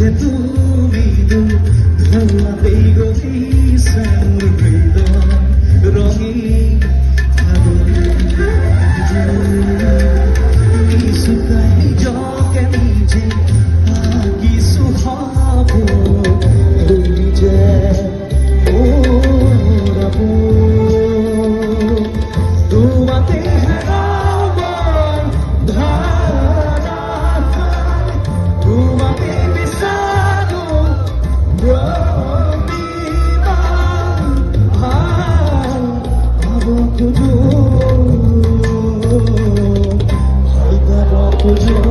যে তুমি ধরলাতে গভীর হৃদয় রঙিন শুকাই জকে নিজে কিছু হব তুমি যে ওরাব তোমাতে হেরাব ধারা তোমাকে বিসারো রবিবার ভাব খুঁজো হালকা খুঁজো